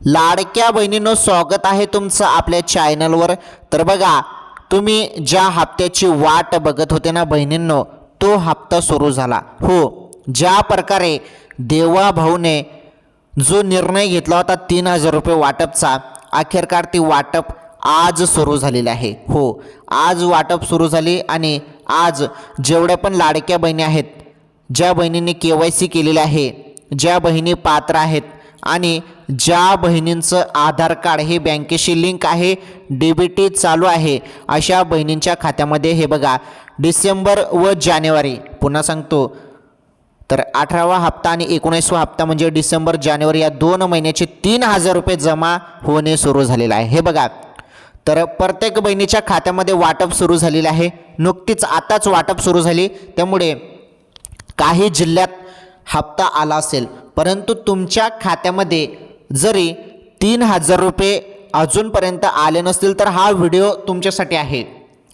लाडक्या बहिणींनो, स्वागत आहे तुमचं आपल्या चॅनलवर। तर बघा, तुम्ही ज्या हप्त्याची वाट बघत होते ना बहिणींनो, तो हप्ता सुरू झाला। हो, ज्या प्रकारे देवा भाऊने जो निर्णय घेतला होता 3000 रुपये वाटपचा, अखेरकार ती वाटप आज सुरू झालेली आहे। हो, आज वाटप सुरू झाली आणि आज जेवढ्या पण लाडक्या बहिणी आहेत, ज्या बहिणींनी KYC केलेले आहे, ज्या बहिणी पात्र आहेत आणि ज्या बहिणींचं आधार कार्ड हे बँकेशी लिंक आहे, DBT चालू आहे, अशा बहिणींच्या खात्यामध्ये हे बघा डिसेंबर व जानेवारी, पुन्हा सांगतो, तर 18वा हप्ता आणि 19वा हप्ता म्हणजे डिसेंबर जानेवारी या 2 महिन्याचे 3000 रुपये जमा होणे सुरू झालेलं आहे। हे बघा, तर प्रत्येक बहिणीच्या खात्यामध्ये वाटप सुरू झालेले आहे। नुकतीच आताच वाटप सुरू झाली, त्यामुळे काही जिल्ह्यात हप्ता आला असेल, परंतु तुमच्या खात्यामध्ये जरी 3000 रुपये अजूनपर्यंत आले नसतील तर हा व्हिडिओ तुमच्यासाठी आहे।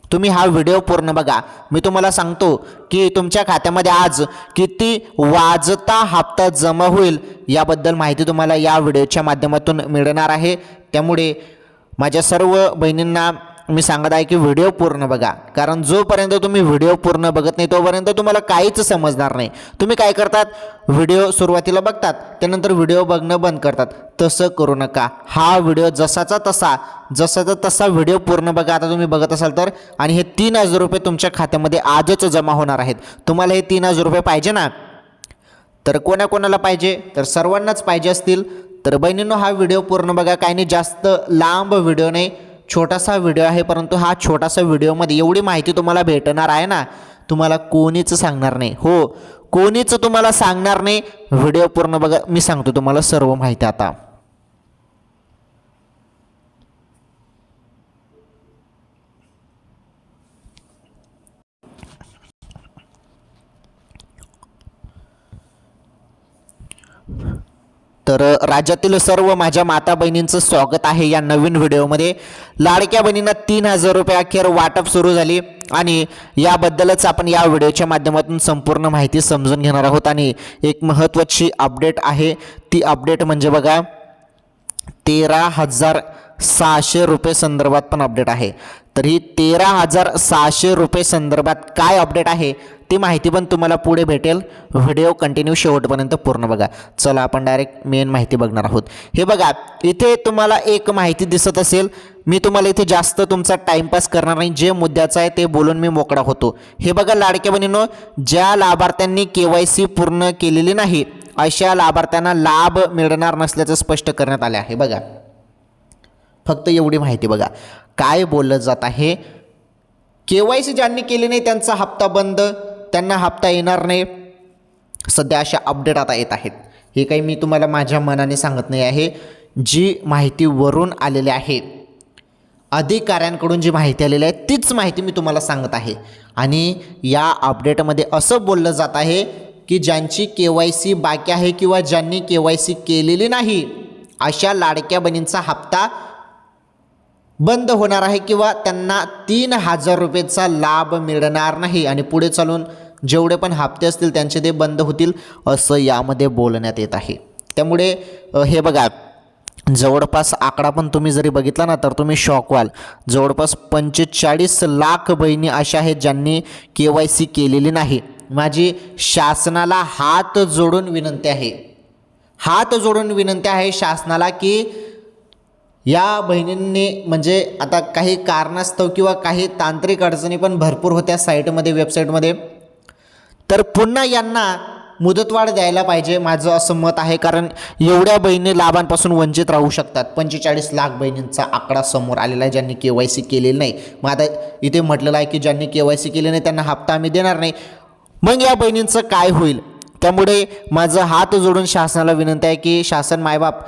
तुम्ही हा व्हिडिओ पूर्ण बघा। मी तुम्हाला सांगतो की तुमच्या खात्यामध्ये आज किती वाजता हप्ता जमा होईल याबद्दल माहिती तुम्हाला या व्हिडिओच्या माध्यमातून मिळणार आहे। त्यामुळे माझ्या सर्व बहिणींना मी सांगत आहे की व्हिडिओ पूर्ण बघा, कारण जोपर्यंत तुम्ही व्हिडिओ पूर्ण बघत नाही तोपर्यंत तुम्हाला काहीच समजणार नाही। तुम्ही काय करतात, व्हिडिओ सुरुवातीला बघतात, त्यानंतर व्हिडिओ बघणं बंद करतात। तसं करू नका। हा व्हिडिओ जसाचा तसा व्हिडिओ पूर्ण बघा। आता तुम्ही बघत असाल तर, आणि हे 3000 रुपये तुमच्या खात्यामध्ये आजच जमा होणार आहेत। तुम्हाला हे 3000 रुपये पाहिजे ना, तर कोणाकोणाला पाहिजे, तर सर्वांनाच पाहिजे असतील तर बहिणींनो हा व्हिडिओ पूर्ण बघा। काही नाही, जास्त लांब व्हिडिओ नाही, छोटासा व्हिडिओ आहे, परंतु हा छोटासा व्हिडिओमध्ये एवढी माहिती तुम्हाला भेटणार आहे ना, तुम्हाला कोणीच सांगणार नाही। हो, कोणीच तुम्हाला सांगणार नाही। व्हिडिओ पूर्ण बघा, मी सांगतो तुम्हाला सर्व माहिती आता। तर राज्यातील सर्व माझ्या माता बहिणींचं स्वागत आहे या नवीन व्हिडिओमध्ये। लाडक्या बहिणींना 3000 रुपये अखेर वाटप सुरू झाली आणि याबद्दलच आपण या व्हिडिओच्या माध्यमातून संपूर्ण माहिती समजून घेणार आहोत। आणि एक महत्त्वाची अपडेट आहे, ती अपडेट म्हणजे बघा 13,600 रुपये संदर्भात पण अपडेट आहे। तर ही 13,600 रुपये संदर्भात काय अपडेट आहे ती माहिती पण तुम्हाला पुढे भेटेल। व्हिडिओ कंटिन्यू शेवटपर्यंत पूर्ण बघा। चला आपण डायरेक्ट मेन माहिती बघणार आहोत। हे बघा, इथे तुम्हाला एक माहिती दिसत असेल, मी तुम्हाला इथे जास्त तुमचा टाइमपास करणार नाही, जे मुद्द्याचं आहे ते बोलून मी मोकळा होतो। हे बघा लाडक्या बहिणींनो, ज्या लाभार्थ्यांनी KYC पूर्ण केलेली नाही अशा लाभार्थ्यांना लाभ मिळणार नसल्याचं स्पष्ट करण्यात आले आहे। बघा, फक्त एवढी माहिती बघा काय बोललं जात आहे। KYC ज्यांनी केले नाही त्यांचा हप्ता बंद, त्यांना हप्ता येणार नाही, सध्या अशा अपडेट आता येत आहेत। हे काही मी तुम्हाला माझ्या मनाने सांगत नाही आहे, जी माहिती वरून आलेली आहे, अधिकाऱ्यांकडून जी माहिती आलेली आहे तीच माहिती मी तुम्हाला सांगत आहे। आणि या अपडेटमध्ये असं बोललं जात आहे की ज्यांची KYC बाकी आहे किंवा ज्यांनी KYC केलेली नाही अशा लाडक्या बहिणींचा हप्ता बंद होणार आहे किंवा त्यांना 3000 रुपयेचा लाभ मिळणार नाही आणि पुढे चालून जेवढे पण हप्ते असतील त्यांचे ते बंद होतील, असं यामध्ये बोलण्यात येत आहे। त्यामुळे हे बघा, जवळपास आकडा पण तुम्ही जरी बघितला ना तर तुम्ही शॉक व्हाल। जवळपास 45 लाख बहिणी अशा आहेत ज्यांनी KYC केलेली नाही। माझी शासनाला हात जोडून विनंती आहे शासनाला की या बहिणींनी, म्हणजे आता काही कारणास्तव किंवा काही तांत्रिक अडचणी पण भरपूर होत्या साईटमध्ये, वेबसाईटमध्ये, तर पुन्हा यांना मुदतवाढ द्यायला पाहिजे, माझं असं मत आहे। कारण एवढ्या बहिणी लाभांपासून वंचित राहू शकतात। 45 लाख बहिणींचा आकडा समोर आलेला आहे ज्यांनी KYC केलेलं नाही। मग आता इथे म्हटलेलं आहे की ज्यांनी KYC केले नाही त्यांना हप्ता आम्ही देणार नाही, मग या बहिणींचं काय होईल? त्यामुळे माझं हात जोडून शासनाला विनंती आहे की शासन मायबाप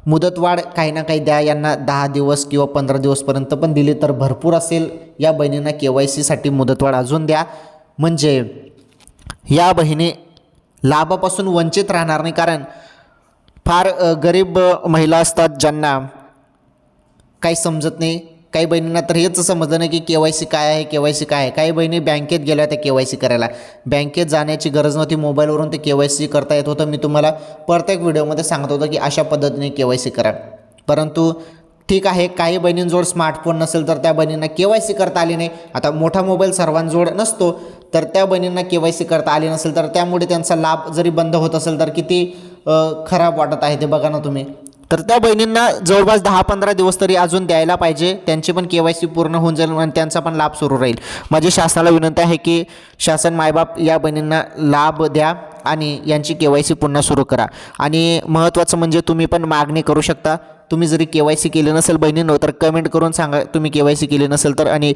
मुदतवाढ काही ना काही द्या यांना। 10 दिवस किंवा 15 दिवसपर्यंत पण दिली तर भरपूर असेल। या बहिणींना KYC साठी मुदतवाढ अजून द्या, म्हणजे या बहिणी लाभापासून वंचित राहणार नाही। कारण फार गरीब महिला असतात ज्यांना काही समजत नाही। काही बहिणींना तर हेच समजलं नाही की KYC काय आहे, KYC काय आहे। काही बहिणी बँकेत गेल्या त्या KYC करायला, बँकेत जाण्याची गरज नव्हती, मोबाईलवरून ते KYC करता येत होतं। मी तुम्हाला प्रत्येक व्हिडिओमध्ये सांगत होतो की अशा पद्धतीने KYC करा। परंतु ठीक आहे, काही बहिणींजवळ स्मार्टफोन नसेल तर त्या बहिणींना KYC करता आली नाही. आता मोठा मोबाईल सर्वांजवळ नसतो, तर त्या बहिणींना KYC करता आली नसेल तर त्यामुळे त्यांचा लाभ जरी बंद होत असेल तर किती खराब वाटत आहे ते बघा ना तुम्ही. तर त्या बहिणींना जवळपास 10-15 दिवस तरी अजून द्यायला पाहिजे, त्यांची पण KYC पूर्ण होऊन जाईल आणि त्यांचा पण लाभ सुरू राहील. माझी शासनाला विनंती आहे की शासन मायबाप या बहिणींना लाभ द्या आणि यांची KYC पुन्हा सुरू करा. आणि महत्त्वाचं म्हणजे तुम्ही पण मागणी करू शकता. तुम्ही जरी KYC केली नसेल बहिणींनो तर कमेंट करून सांगा तुम्ही KYC केली नसेल तर, आणि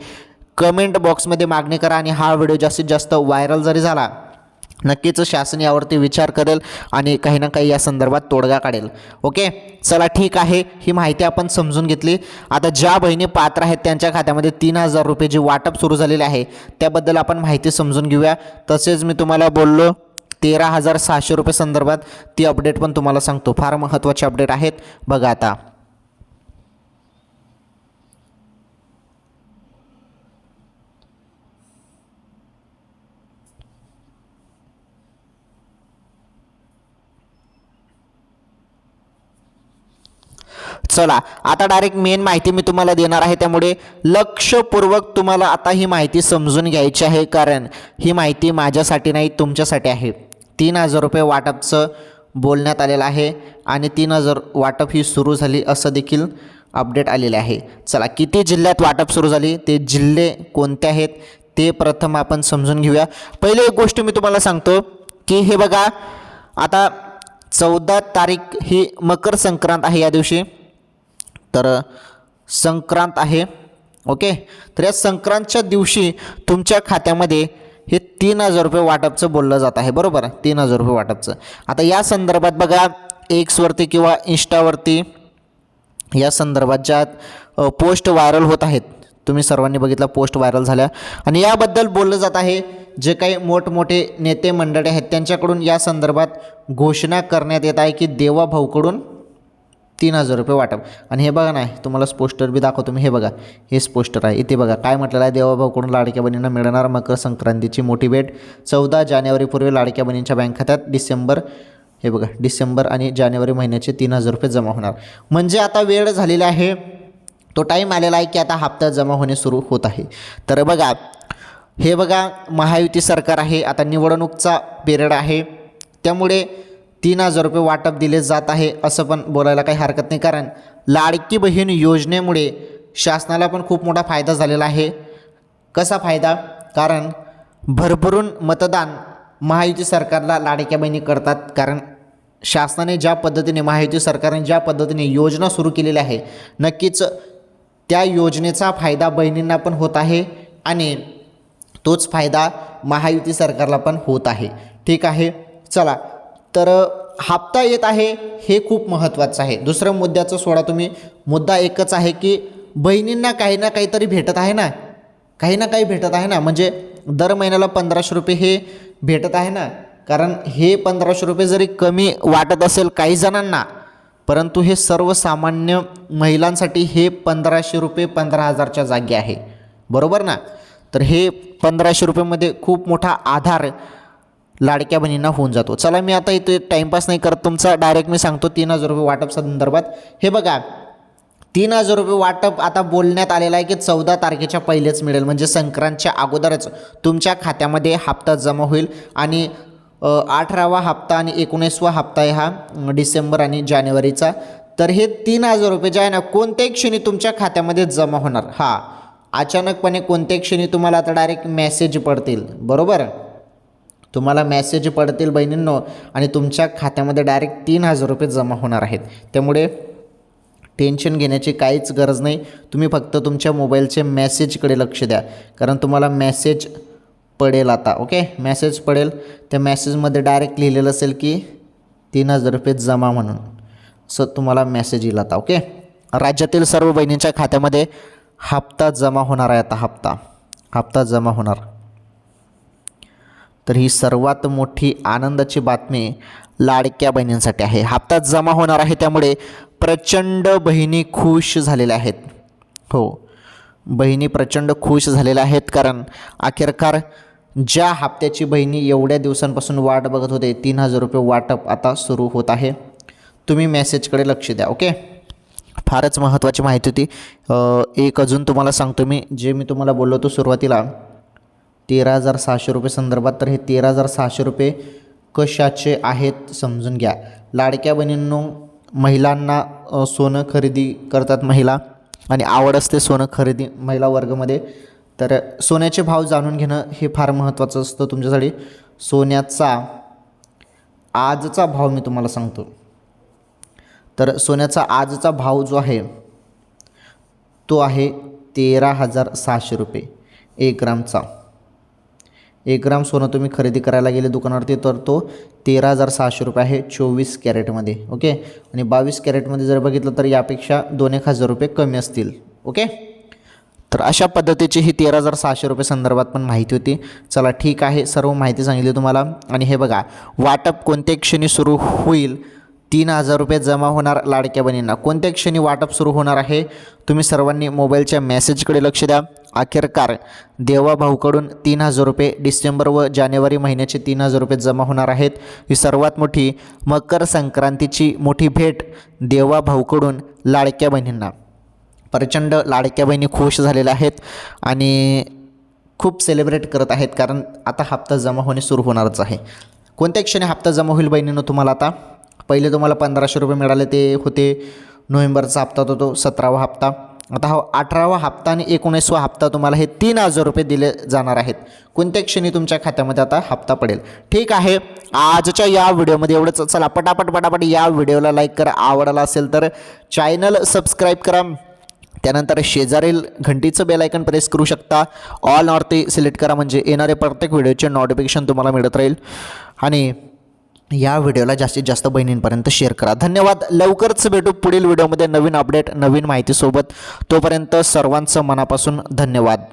कमेंट बॉक्समध्ये मागणी करा. आणि हा व्हिडिओ जास्तीत जास्त व्हायरल जरी झाला नक्कीच शासन यावरती विचार करेल आणि काही ना काही या संदर्भात तोडगा काढेल. ओके, चला ठीक आहे, ही माहिती आपण समजून घेतली. आता ज्या बहिणी पात्र आहेत त्यांच्या खात्यामध्ये 3,000 रुपये जे वाटप सुरू झालेले आहे त्याबद्दल आपण माहिती समजून घेऊया. तसेच मी तुम्हाला बोललो 13,600 रुपये संदर्भात ती अपडेट पण तुम्हाला सांगतो. फार महत्त्वाची अपडेट आहेत बघा. आता चला, आता डायरेक्ट मेन माहिती मी तुम्हाला देणार आहे, त्यामुळे लक्षपूर्वक तुम्हाला आता ही माहिती समजून घ्यायची आहे, कारण ही माहिती माझ्यासाठी नाही तुमच्यासाठी आहे. 3,000 रुपये वाटपचं बोलण्यात आलेलं आहे आणि 3,000 वाटप ही सुरू झाली असं देखील अपडेट आलेले आहे. चला, किती जिल्ह्यात वाटप सुरू झाली, ते जिल्हे कोणते आहेत ते प्रथम आपण समजून घेऊया. पहिली एक गोष्ट मी तुम्हाला सांगतो की हे बघा, आता 14 तारीख ही मकर संक्रांत आहे, या दिवशी तर संक्रांत आहे. ओके, तर या संक्रांतच्या दिवशी तुमच्या खात्यामध्ये हे 3,000 रुपये वाटपचं बोललं जात आहे, बरोबर. 3,000 रुपये वाटपचं. आता या संदर्भात बघा एक्सवरती किंवा इंस्टावरती या संदर्भात ज्या पोस्ट व्हायरल होत आहेत, तुम्ही सर्वांनी बघितलं पोस्ट व्हायरल झाल्या, आणि याबद्दल बोललं जात आहे. जे काही मोठमोठे नेते मंडळी आहेत त्यांच्याकडून या संदर्भात घोषणा करण्यात येत आहे की देवाभाऊकडून 3,000 रुपये वाटप. आणि हे बघा ना, तुम्हाला पोस्टर बी दाखवतो मी. हे बघा, हेच पोस्टर आहे. इथे बघा काय म्हटलेलं आहे, देवाभाऊकडून लाडक्या बहिणींना मिळणार मकर संक्रांतीची मोठी भेट. 14 जानेवारीपूर्वी लाडक्या बहिणींच्या बँक खात्यात डिसेंबर आणि जानेवारी महिन्याचे 3,000 रुपये जमा होणार. म्हणजे आता वेळ झालेला आहे, तो टाईम आलेला आहे की आता हप्ता जमा होणे सुरू होत आहे. तर बघा, हे बघा महायुती सरकार आहे, आता निवडणूकचा पिरियड आहे, त्यामुळे 3,000 रुपये वाटप दिले जात आहे असं पण बोलायला काही हरकत नाही. कारण लाडकी बहीण योजनेमुळे शासनाला पण खूप मोठा फायदा झालेला आहे. कसा फायदा? कारण भरभरून मतदान महायुती सरकारला लाडक्या बहिणी करतात. कारण शासनाने ज्या पद्धतीने, महायुती सरकारने ज्या पद्धतीने योजना सुरू केलेली आहे, नक्कीच त्या योजनेचा फायदा बहिणींना पण होत आहे आणि तोच फायदा महायुती सरकारला पण होत आहे. ठीक आहे, चला, तर हप्ता येत आहे हे खूप महत्त्वाचं आहे. दुसऱ्या मुद्द्याचं सोडा तुम्ही, मुद्दा एकच आहे की बहिणींना काही ना काहीतरी भेटत आहे ना, काही ना काही भेटत आहे ना. म्हणजे दर महिन्याला 1,500 रुपये हे भेटत आहे ना. कारण हे 1,500 रुपये जरी कमी वाटत असेल काही जणांना, परंतु हे सर्वसामान्य महिलांसाठी हे 1,500 रुपये 15,000च्या जागी आहे, बरोबर ना. तर हे 1,500 रुपयेमध्ये खूप मोठा आधार लाडक्या बहिणींना होऊन जातो. चला, मी आता इथे टाईमपास नाही करत तुमचा, डायरेक्ट मी सांगतो 3,000 रुपये वाटप संदर्भात. हे बघा, 3,000 रुपये वाटप आता बोलण्यात आलेलं आहे की 14 तारखेच्या पहिलेच मिळेल, म्हणजे संक्रांतच्या अगोदरच तुमच्या खात्यामध्ये हप्ता जमा होईल. आणि 18वा हप्ता आणि 19वा हप्ता आहे हा डिसेंबर आणि जानेवारीचा. तर हे 3,000 रुपये जे आहे ना, कोणत्याही क्षणी तुमच्या खात्यामध्ये जमा होणार. हा, अचानकपणे कोणत्याही क्षणी तुम्हाला आता डायरेक्ट मेसेज पडतील, बरोबर. तुम्हाला मेसेज पडतील बहिणींनो, आणि तुमच्या खात्यामध्ये डायरेक्ट 3,000 रुपये जमा होणार आहेत. त्यामुळे टेन्शन घेण्याची काहीच गरज नाही. तुम्ही फक्त तुमच्या मोबाईलचे मेसेजकडे लक्ष द्या, कारण तुम्हाला मेसेज पडेल आता. ओके, मेसेज पडेल, त्या मेसेजमध्ये डायरेक्ट लिहिलेलं असेल की 3,000 रुपये जमा म्हणून, असं तुम्हाला मेसेज येईल आता. ओके, राज्यातील सर्व बहिणींच्या खात्यामध्ये हप्ता जमा होणार आहे. आता हप्ता जमा होणार. तर ही सर्वात मोठी आनंदाची बातमी लाडक्या बहिणींसाठी आहे. हप्ता जमा होणार आहे, त्यामुळे प्रचंड बहिणी खुश झालेल्या आहेत. हो, बहिणी प्रचंड खुश झालेल्या आहेत, कारण अखेरकार ज्या हप्त्याची बहिणी एवढ्या दिवसांपासून वाट बघत होते, 3,000 रुपये वाटप आता सुरू होत आहे. तुम्ही मेसेजकडे लक्ष द्या. ओके, फारच महत्त्वाची माहिती होती. एक अजून तुम्हाला सांगतो मी, जे मी तुम्हाला बोललो होतो सुरुवातीला 13,600 रुपये संदर्भात, तर हे 13,600 रुपये कशाचे आहेत समजून घ्या. लाडक्या बहिणींनो, महिलांना सोनं खरेदी करतात महिला आणि आवड असते सोनं खरेदी महिला वर्गामध्ये, तर सोन्याचे भाव जाणून घेणं हे फार महत्त्वाचं असतं तुमच्यासाठी. सोन्याचा आजचा भाव मी तुम्हाला सांगतो. तर सोन्याचा आजचा भाव जो आहे तो आहे 13,600 रुपये 1 ग्रामचा. 1 ग्राम सोनं तुम्ही खरेदी करायला गेले दुकानावरती तर तो 13,600 रुपये आहे 24 कॅरेटमध्ये. ओके, आणि 22 कॅरेटमध्ये जर बघितलं तर यापेक्षा 2-1 हजार रुपये कमी असतील. ओके, तर अशा पद्धतीची ही 13,600 रुपये संदर्भात पण माहिती होती. चला ठीक आहे, सर्व माहिती सांगितली तुम्हाला. आणि हे बघा, वाटप कोणत्या क्षणी सुरू होईल. 3,000 रुपये जमा होणार लाडक्या बहिणींना. कोणत्या क्षणी वाटप सुरू होणार आहे, तुम्ही सर्वांनी मोबाईलच्या मेसेजकडे लक्ष द्या. अखेरकार देवाभाऊकडून 3,000 रुपये डिसेंबर व जानेवारी महिन्याचे 3,000 रुपये जमा होणार आहेत. ही सर्वात मोठी मकर संक्रांतीची मोठी भेट देवाभाऊकडून लाडक्या बहिणींना. प्रचंड लाडक्या बहिणी खुश झालेल्या आहेत आणि खूप सेलिब्रेट करत आहेत, कारण आता हप्ता जमा होणे सुरू होणारच आहे. कोणत्या क्षणी हप्ता जमा होईल बहिणींनो तुम्हाला? आता पहिले तुम्हाला 1,500 रुपये मिळाले, ते होते नोव्हेंबरचा हप्ता होता, तो 17वा हप्ता. आता हा 18वा हप्ता आणि 19वा हप्ता तुम्हाला हे 3,000 रुपये दिले जाणार आहेत. कोणत्या क्षणी तुमच्या खात्यामध्ये आता हप्ता पडेल. ठीक आहे, आजच्या या व्हिडिओमध्ये एवढंच. चला पटापट या व्हिडिओला लाईक करा, आवडला असेल तर चॅनल सबस्क्राईब करा. त्यानंतर शेजारील घंटीचं बेल आयकन प्रेस करू शकता. ऑल वरती सिलेक्ट करा, म्हणजे येणारे प्रत्येक व्हिडिओचे नोटिफिकेशन तुम्हाला मिळत राहील. आणि या व्हिडिओला जास्तीत जास्त बहिणींपर्यंत शेअर करा. धन्यवाद. लवकरच भेटू पुढील व्हिडिओमध्ये नवीन अपडेट नवीन माहितीसोबत. तोपर्यंत सर्वांचं मनापासून धन्यवाद.